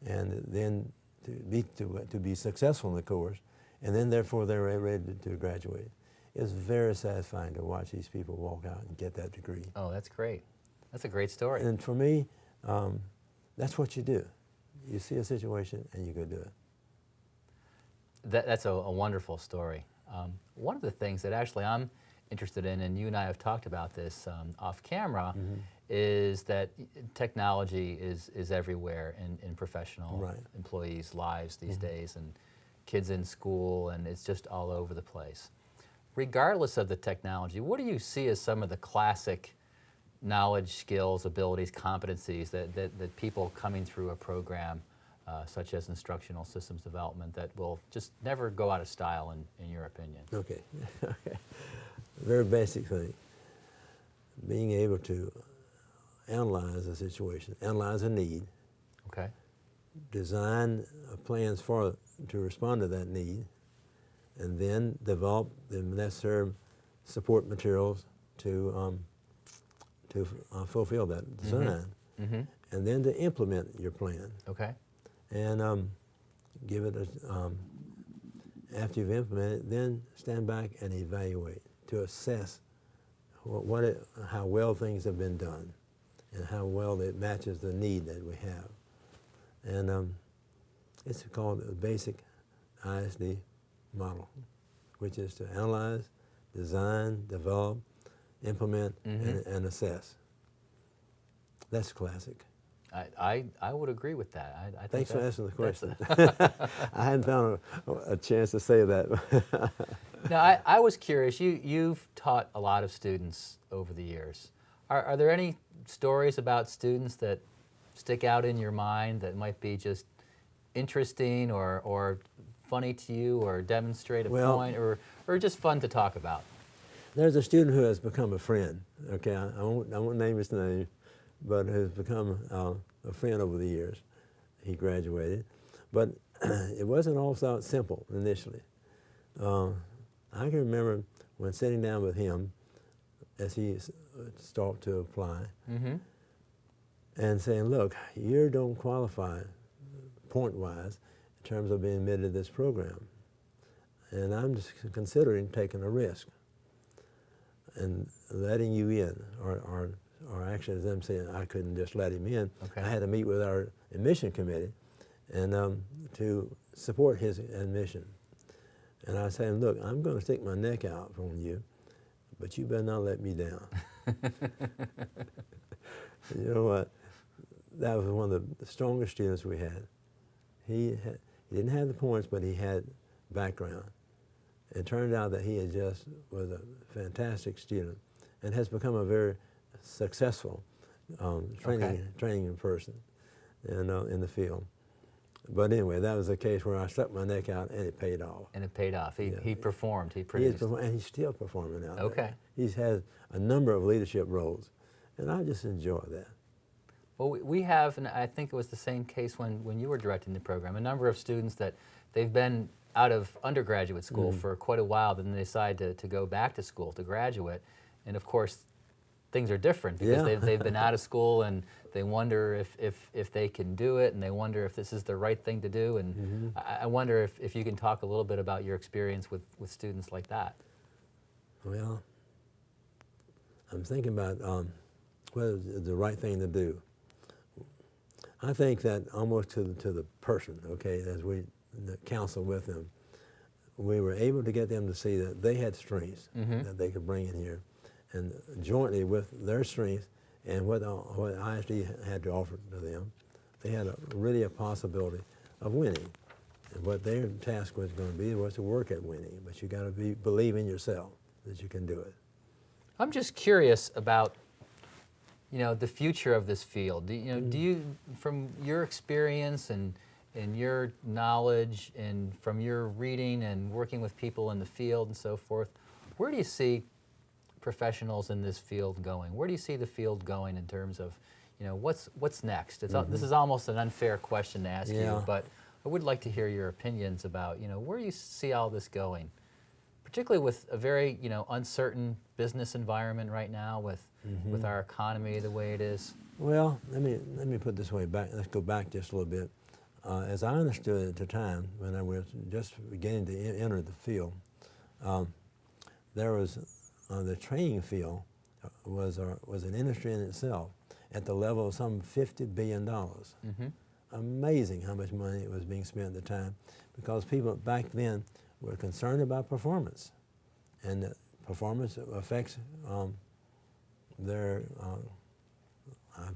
and then to be successful in the course, and then therefore they were ready to graduate. It's very satisfying to watch these people walk out and get that degree. Oh, that's great. That's a great story. And for me, that's what you do. You see a situation and you go do it. That's a wonderful story. One of the things that actually I'm interested in, and you and I have talked about this off camera, is that technology is everywhere in professional employees' lives these days, and kids in school, and it's just all over the place. Regardless of the technology, what do you see as some of the classic knowledge, skills, abilities, competencies that people coming through a program such as Instructional Systems Development that will just never go out of style in your opinion? Okay. Very basic thing. being able to analyze a situation, analyze a need, Okay. design plans to respond to that need, and then develop the necessary support materials to fulfill that design, Mm-hmm. and then to implement your plan. Okay. And give it after you've implemented it, then stand back and evaluate to assess how well things have been done and how well it matches the need that we have. And it's called the basic ISD model, which is to analyze, design, develop, implement, and assess. That's classic. I would agree with that. I think Thanks for asking the question. that's I hadn't found a chance to say that. Now, I was curious. You've taught a lot of students over the years. Are there any stories about students that stick out in your mind that might be just interesting or funny to you, or demonstrate a point, or just fun to talk about? There's a student who has become a friend. Okay, I won't name his name, but has become a friend over the years. He graduated, but it wasn't all so simple initially. I can remember when sitting down with him as he started to apply, and saying, look, you don't qualify point-wise in terms of being admitted to this program, and I'm just considering taking a risk and letting you in, or actually them saying I couldn't just let him in. Okay. I had to meet with our admission committee and to support his admission. And I was saying, look, I'm going to stick my neck out on you, but you better not let me down. You know what? That was one of the strongest students we had. He didn't have the points, but he had background. It turned out that he was a fantastic student and has become a very successful training person in the field. But anyway, that was a case where I stuck my neck out and it paid off. And it paid off. He performed. He He produced. and he's still performing now. Okay. He's had a number of leadership roles, and I just enjoy that. Well, we have, and I think it was the same case when you were directing the program, a number of students that they've been out of undergraduate school for quite a while, then they decide to go back to school to graduate. And of course, things are different because they've been out of school and they wonder if they can do it, and they wonder if this is the right thing to do. And I wonder if you can talk a little bit about your experience with students like that. Well, I'm thinking about what is the right thing to do. I think that almost to the person, okay, as we counsel with them, we were able to get them to see that they had strengths that they could bring in here, and jointly with their strengths and what ISD had to offer to them, they had really a possibility of winning. And what their task was going to be was to work at winning, but you got to believe in yourself that you can do it. I'm just curious about, the future of this field. Do you, from your experience and your knowledge and from your reading and working with people in the field and so forth, where do you see professionals in this field going? Where do you see the field going in terms of, what's next? This is almost an unfair question to ask you, but I would like to hear your opinions about, where you see all this going, particularly with a very, uncertain business environment right now with our economy the way it is. Well, let me put it this way. Let's go back just a little bit. As I understood it at the time, when I was just beginning to enter the field, there was the training field was an industry in itself at the level of some $50 billion. Amazing how much money was being spent at the time, because people back then were concerned about performance, and performance affects their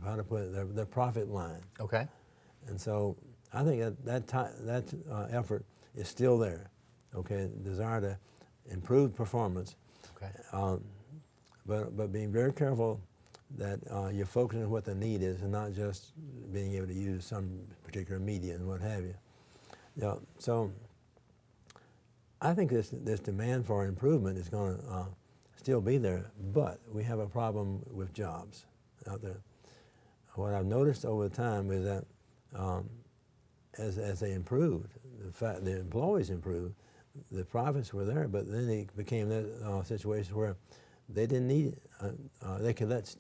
how to put it, their profit line. Okay. And so I think that effort is still there. Okay, desire to improve performance. Okay. But being very careful that you're focusing on what the need is and not just being able to use some particular media and what have you. So I think this demand for improvement is going to still be there, but we have a problem with jobs out there. What I've noticed over time is that as they improved, the employees improved, the profits were there, but then it became that situation where they didn't need they could let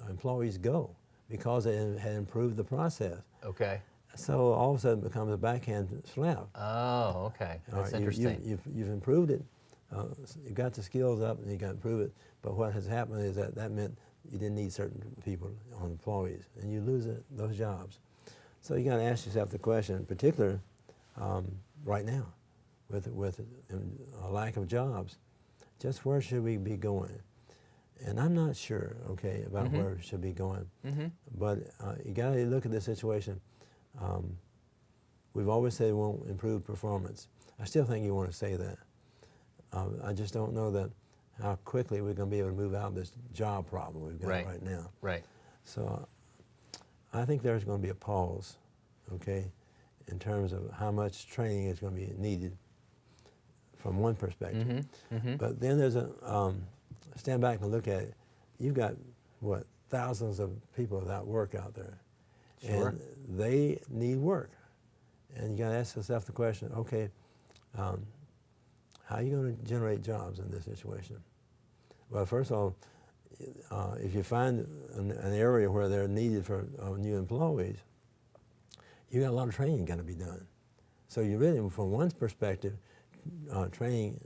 employees go because they had improved the process. Okay. So all of a sudden it becomes a backhand slap. Oh, okay. That's interesting. You've improved it. You got the skills up and you got to improve it. But what has happened is that meant you didn't need certain people on employees, and you lose those jobs. So you got to ask yourself the question, in particular, right now, with a lack of jobs, just where should we be going? And I'm not sure, okay, about where we should be going. But you got to look at the situation. We've always said we won't improve performance. I still think you want to say that. I just don't know that how quickly we're going to be able to move out of this job problem we've got right now. Right. So I think there's going to be a pause, okay, in terms of how much training is going to be needed from one perspective. But then there's stand back and look at it. You've got, what, thousands of people without work out there. Sure. And they need work. And you got to ask yourself the question, okay, how are you going to generate jobs in this situation? Well, first of all, if you find an area where they're needed for new employees, you got a lot of training got to be done. So you really, from one's perspective, training,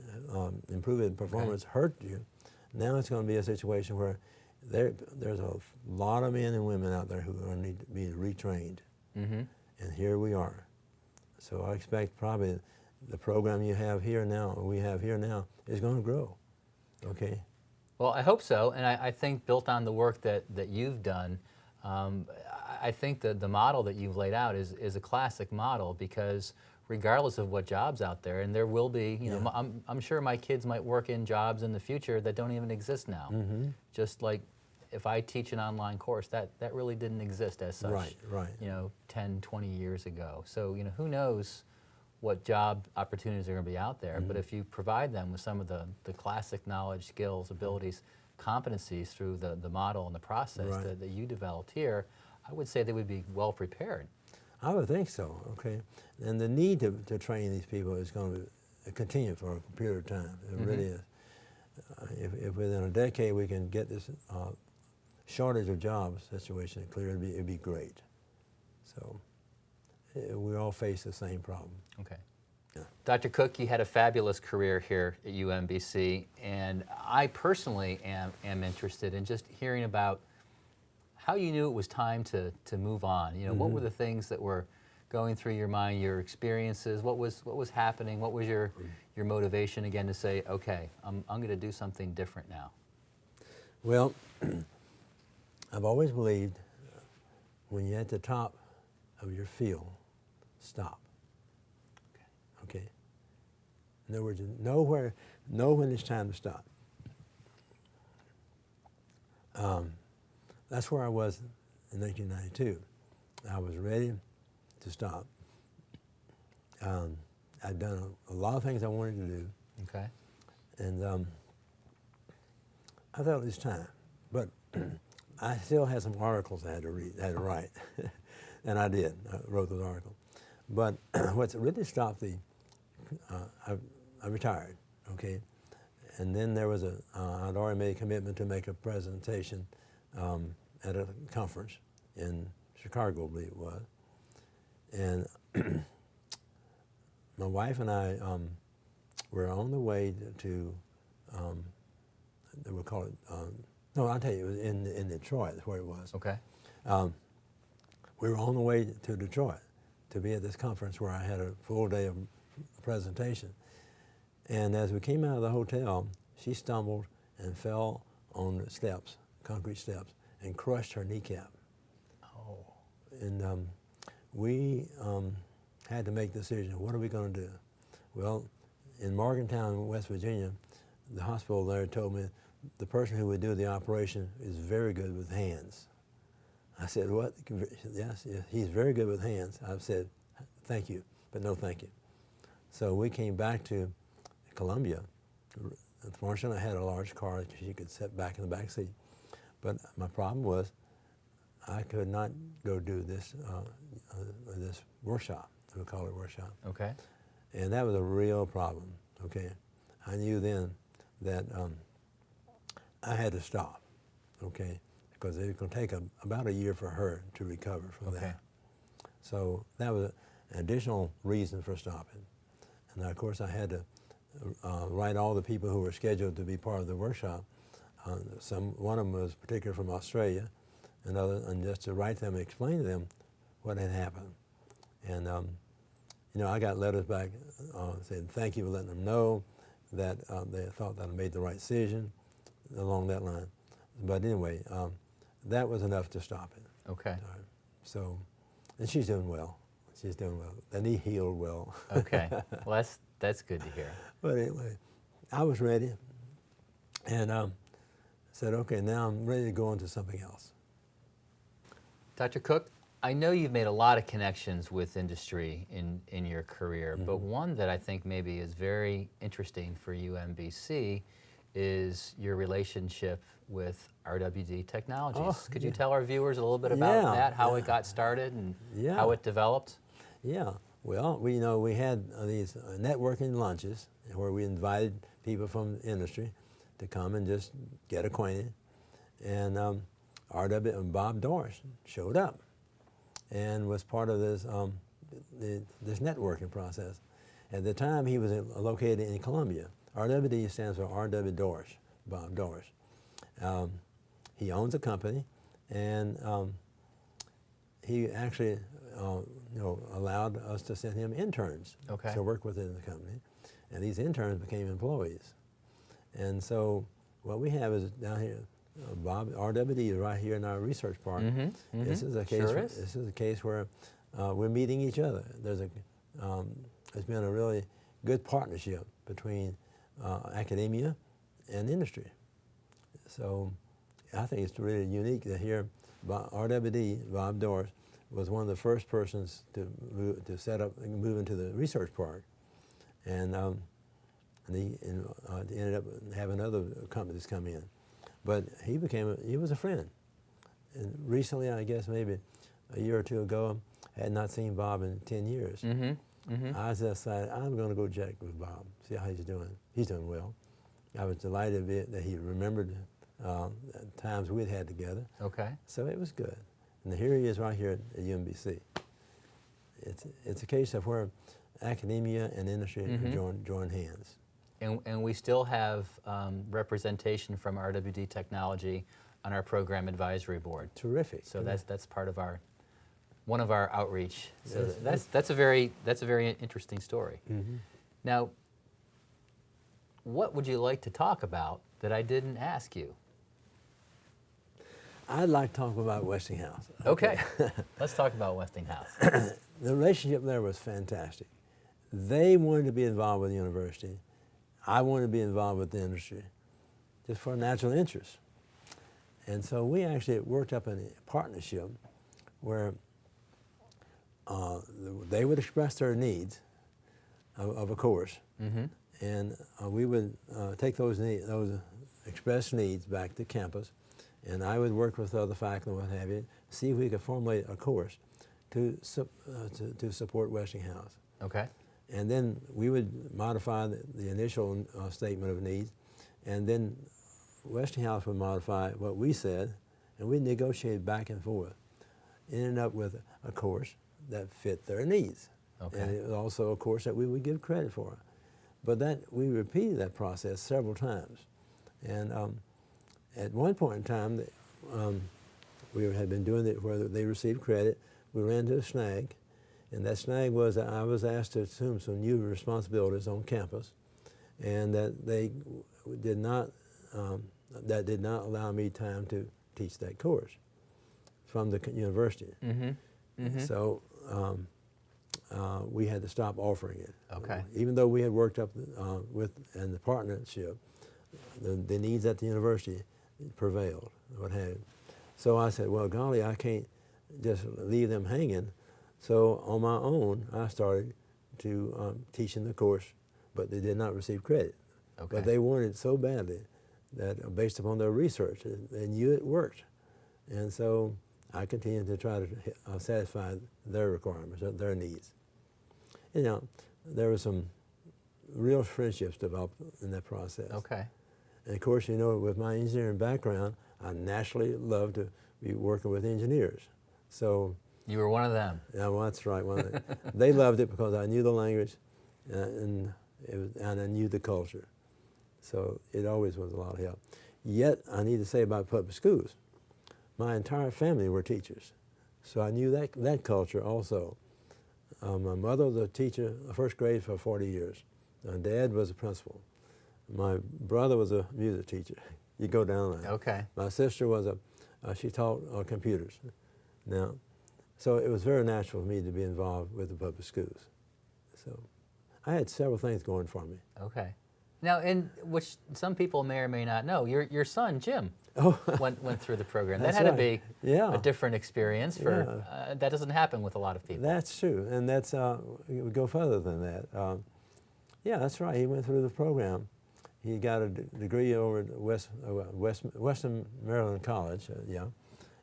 improving performance hurt you. Now it's going to be a situation where there's a lot of men and women out there who are going to need to be retrained. And here we are. So I expect probably the program you have here now, or we have here now, is going to grow, okay? Well, I hope so, and I think built on the work that you've done, I think that the model that you've laid out is a classic model, because regardless of what jobs out there, and there will be, you know, I'm sure my kids might work in jobs in the future that don't even exist now. Just like if I teach an online course, that really didn't exist as such, you know, 10, 20 years ago. So, you know, who knows what job opportunities are going to be out there, but if you provide them with some of the classic knowledge, skills, abilities, competencies through the model and the process that you developed here, I would say they would be well prepared. I would think so, okay? And the need to train these people is going to continue for a period of time. It really is. If within a decade we can get this shortage of jobs situation clear, it'd be great. So we all face the same problem. Okay. Dr. Cook, you had a fabulous career here at UMBC, and I personally am interested in just hearing about how you knew it was time to move on. You know, what were the things that were going through your mind, your experiences, what was happening, what was your motivation again to say, okay, I'm going to do something different now? Well, I've always believed when you're at the top of your field, stop. Okay. In other words, know when it's time to stop. That's where I was in 1992. I was ready to stop. I'd done a lot of things I wanted to do. Okay. And I thought it was time. But I still had some articles I had to write. And I did. I wrote those articles. But what's really stopped I retired, okay? And then there was I'd already made a commitment to make a presentation at a conference in Chicago, I believe it was. And my wife and I were on the way to they would call it, no, I'll tell you, it was in Detroit, that's where it was. Okay. We were on the way to Detroit to be at this conference where I had a full day of presentation. And as we came out of the hotel, she stumbled and fell on the steps, concrete steps, and crushed her kneecap. Oh. And we had to make the decision, what are we going to do? Well, in Morgantown, West Virginia, the hospital there told me the person who would do the operation is very good with hands. I said, what? Yes, he's very good with hands. I said, thank you, but no thank you. So we came back to Columbia, Fortunately, I had a large car that she could sit back in the back seat. But my problem was I could not go do this this workshop. We call it workshop. Okay. And that was a real problem. Okay. I knew then that I had to stop. Okay, because it was going to take about a year for her to recover from that. So that was an additional reason for stopping. And of course, I had to write all the people who were scheduled to be part of the workshop. One of them was particularly from Australia, and just to write them and explain to them what had happened. And you know, I got letters back saying thank you for letting them know that they thought that I made the right decision along that line. But anyway, that was enough to stop it. Okay. So, and she's doing well. She's doing well. And he healed well. Okay. Well, that's good to hear. But anyway, I was ready, and said, okay, now I'm ready to go on to something else. Dr. Cook, I know you've made a lot of connections with industry in your career, but one that I think maybe is very interesting for UMBC is your relationship with RWD Technologies. Oh, Could you tell our viewers a little bit about that, how it got started and how it developed? Yeah, well, we had these networking lunches where we invited people from the industry to come and just get acquainted. And RW and Bob Doris showed up and was part of this, this networking process. At the time, he was located in Columbia. RWD stands for R.W. Doris, Bob Doris. He owns a company, and he actually allowed us to send him interns to work within the company. And these interns became employees. And so what we have is down here, RWD is right here in our research park. This is a case. This is a case where we're meeting each other. There's been a really good partnership between academia and industry. So I think it's really unique that here, RWD, Bob Doris, was one of the first persons to move into the research park, and he ended up having other companies come in. But he was a friend. And recently, I guess maybe a year or two ago, I had not seen Bob in 10 years. I decided I'm going to go check with Bob, see how he's doing. He's doing well. I was delighted that he remembered times we'd had together. Okay. So it was good. And here he is right here at UMBC. It's a case of where academia and industry join hands. And we still have representation from RWD Technology on our program advisory board. Terrific. So that's part of one of our outreach. So that's a very interesting story. Now, what would you like to talk about that I didn't ask you? I'd like to talk about Westinghouse. Okay. Let's talk about Westinghouse. The relationship there was fantastic. They wanted to be involved with the university. I wanted to be involved with the industry, just for a natural interest. And so we actually worked up a partnership where they would express their needs of a course, and we would take those expressed needs back to campus, and I would work with other faculty and what have you, see if we could formulate a course to support Westinghouse. Okay. And then we would modify the initial statement of needs, and then Westinghouse would modify what we said, and we negotiated back and forth, ended up with a course that fit their needs. Okay. And it was also a course that we would give credit for. But we repeated that process several times. And at one point in time, we had been doing it where they received credit. We ran into a snag, and that snag was that I was asked to assume some new responsibilities on campus, and that they did not allow me time to teach that course from the university. So we had to stop offering it. Okay. Even though we had worked up in the partnership, the needs at the university prevailed, what have you. So I said, well, golly, I can't just leave them hanging. So on my own, I started to teaching the course, but they did not receive credit. Okay. But they wanted it so badly that based upon their research, they knew it worked. And so I continued to try to satisfy their requirements, their needs. You know, there were some real friendships developed in that process. Okay. And of course, you know, with my engineering background, I naturally love to be working with engineers. So You were one of them. yeah, well, that's right. They loved it because I knew the language, and I knew the culture. So it always was a lot of help. Yet, I need to say about public schools, my entire family were teachers. So I knew that culture also. My mother was a teacher, first grade for 40 years. My dad was a principal. My brother was a music teacher. You go down there. Okay. My sister was she taught computers. Now, so it was very natural for me to be involved with the public schools. So I had several things going for me. Okay. Now, in which some people may or may not know, your son Jim went through the program. That had to be a different experience. That doesn't happen with a lot of people. That's true, and that's we go further than that. Yeah, that's right. He went through the program. He got a degree over at Western Maryland College,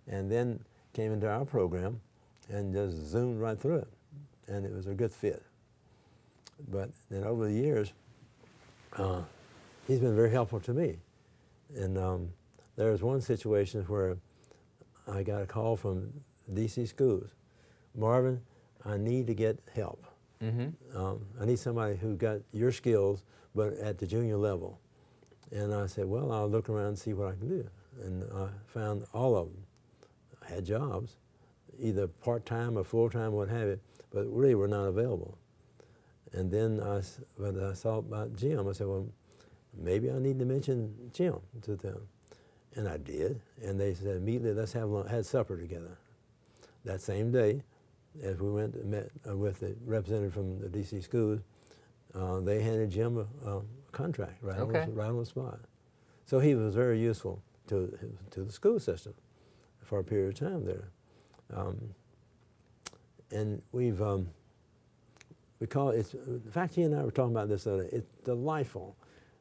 and then came into our program and just zoomed right through it, and it was a good fit. But then over the years, he's been very helpful to me. And there was one situation where I got a call from DC schools. Marvin, I need to get help. I need somebody who got your skills, but at the junior level. And I said, well, I'll look around and see what I can do. And I found all of them had jobs, either part-time or full-time, what have you, but really were not available. And then when I saw about Jim, I said, well, maybe I need to mention Jim to them. And I did, and they said immediately, let's have supper together. That same day, as we went and met with the representative from the DC schools, they handed Jim a contract right on the spot. So he was very useful to the school system for a period of time there. And we call it, in fact, he and I were talking about this other day, it's delightful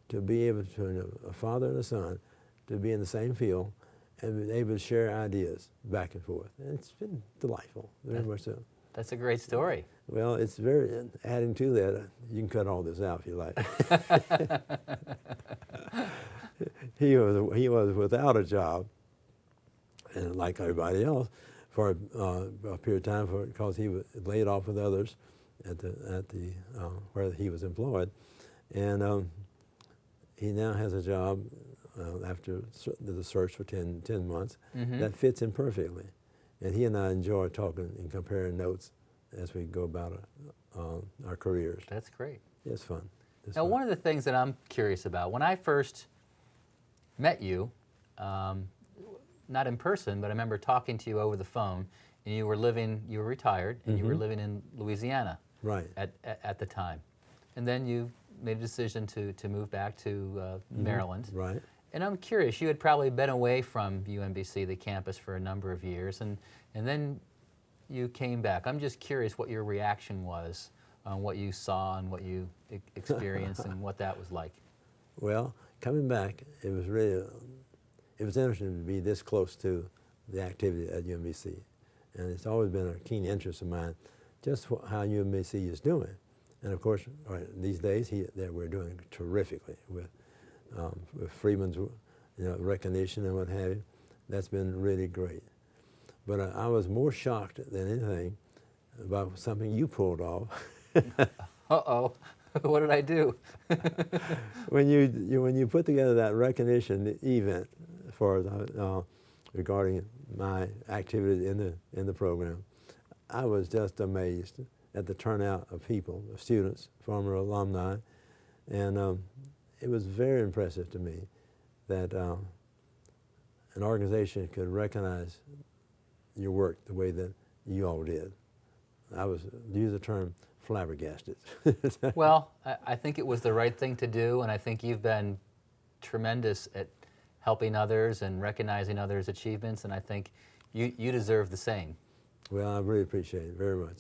to be able to, a father and a son, to be in the same field and be able to share ideas back and forth. And it's been delightful, very much so. That's a great story. Well, it's very, adding to that, you can cut all this out if you like. He was without a job, and like everybody else, for a period of time because he was laid off with others at the where he was employed, and he now has a job after the search for 10 months that fits him perfectly, and he and I enjoy talking and comparing notes as we go about our careers. That's great. It's fun. Now, one of the things that I'm curious about, when I first met you, not in person, but I remember talking to you over the phone, and you were retired, and you were living in Louisiana at the time. And then you made a decision to move back to Maryland. Right. And I'm curious, you had probably been away from UMBC, the campus, for a number of years, and then you came back. I'm just curious what your reaction was on what you saw and what you experienced and what that was like. Well, coming back, it was really, it was interesting to be this close to the activity at UMBC. And it's always been a keen interest of mine, just how UMBC is doing. And of course, these days, we're doing terrifically with Freeman's recognition and what have you. That's been really great. But I was more shocked than anything about something you pulled off. Uh-oh, what did I do? when you put together that recognition event for regarding my activity in the program, I was just amazed at the turnout of people, of students, former alumni, and it was very impressive to me that an organization could recognize your work the way that you all did. I was, to use the term, flabbergasted. Well, I think it was the right thing to do, and I think you've been tremendous at helping others and recognizing others' achievements, and I think you deserve the same. Well, I really appreciate it very much.